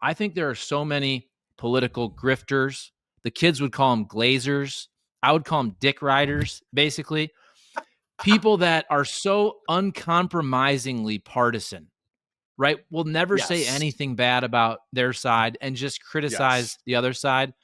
I think there are so many political grifters. The kids would call them glazers. I would call them dick riders, basically. People that are so uncompromisingly partisan, right? Will never say Yes. anything bad about their side and just Yes. criticize the other side.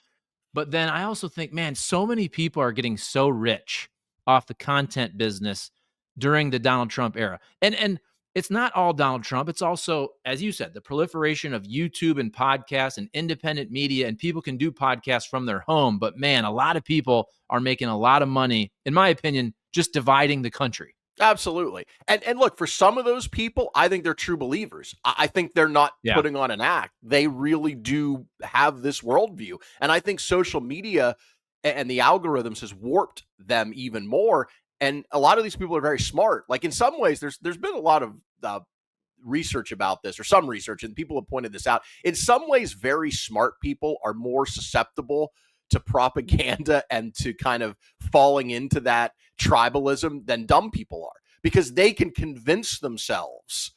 But then I also think, man, so many people are getting so rich off the content business during the Donald Trump era. And it's not all Donald Trump. It's also, as you said, the proliferation of YouTube and podcasts and independent media, and people can do podcasts from their home. But man, a lot of people are making a lot of money, in my opinion, just dividing the country. Absolutely. And look, for some of those people, I think they're true believers. I think they're not putting on an act. They really do have this worldview. And I think social media and the algorithms has warped them even more. And a lot of these people are very smart. Like in some ways, there's been a lot of research about this, or some research, and people have pointed this out. In some ways, very smart people are more susceptible to propaganda and to kind of falling into that tribalism than dumb people are, because they can convince themselves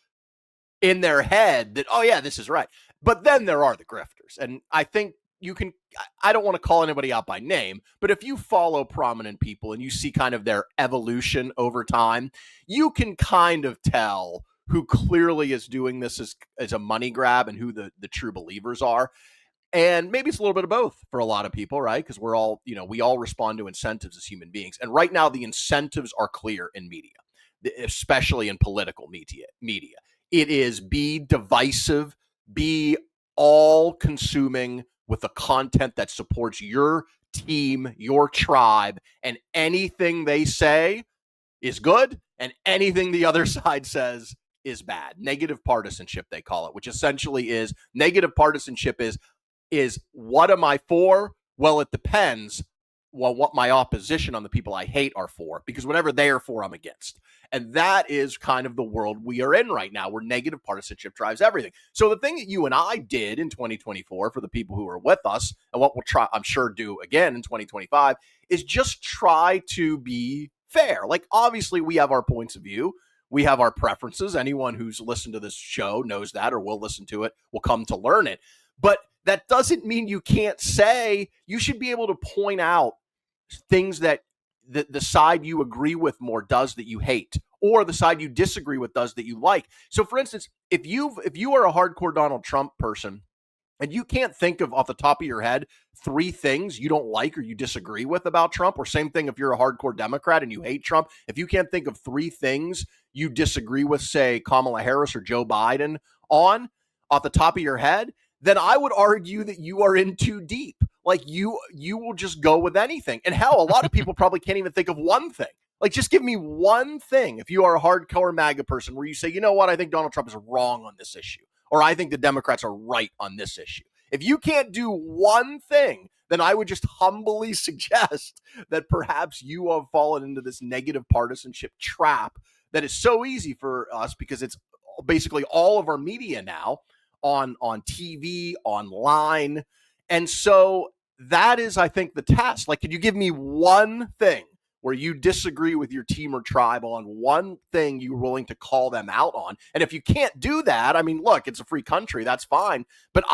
in their head that, oh yeah, this is right. But then there are the grifters. And I think I don't want to call anybody out by name, but if you follow prominent people and you see kind of their evolution over time, you can kind of tell who clearly is doing this as a money grab and who the true believers are. And maybe it's a little bit of both for a lot of people, right? Because we're all, we all respond to incentives as human beings. And right now, the incentives are clear in media, especially in political media. It is be divisive, be all consuming with the content that supports your team, your tribe, and anything they say is good, and anything the other side says is bad. Negative partisanship, they call it, which essentially is negative partisanship is what am I for? Well, it depends what my opposition on the people I hate are for, because whatever they are for, I'm against. And that is kind of the world we are in right now, where negative partisanship drives everything. So the thing that you and I did in 2024, for the people who are with us, and what we'll try, I'm sure, do again in 2025, is just try to be fair. Like, obviously, we have our points of view. We have our preferences. Anyone who's listened to this show knows that, or will listen to it, will come to learn it. But that doesn't mean you can't say, you should be able to point out things that the side you agree with more does that you hate, or the side you disagree with does that you like. So for instance, if you are a hardcore Donald Trump person and you can't think of off the top of your head 3 things you don't like or you disagree with about Trump, or same thing if you're a hardcore Democrat and you hate Trump, if you can't think of 3 things you disagree with, say, Kamala Harris or Joe Biden on off the top of your head, then I would argue that you are in too deep. Like you will just go with anything. And hell, a lot of people probably can't even think of one thing. Like, just give me one thing, if you are a hardcore MAGA person, where you say, you know what, I think Donald Trump is wrong on this issue, or I think the Democrats are right on this issue. If you can't do one thing, then I would just humbly suggest that perhaps you have fallen into this negative partisanship trap that is so easy for us, because it's basically all of our media now on TV, online. And so that is, I think, the test. Like, could you give me one thing where you disagree with your team or tribe on, one thing you're willing to call them out on? And if you can't do that, I mean, look, it's a free country, that's fine. But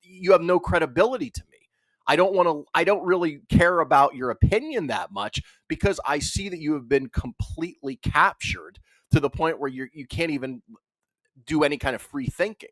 you have no credibility to me. I don't really care about your opinion that much, because I see that you have been completely captured to the point where you can't even do any kind of free thinking.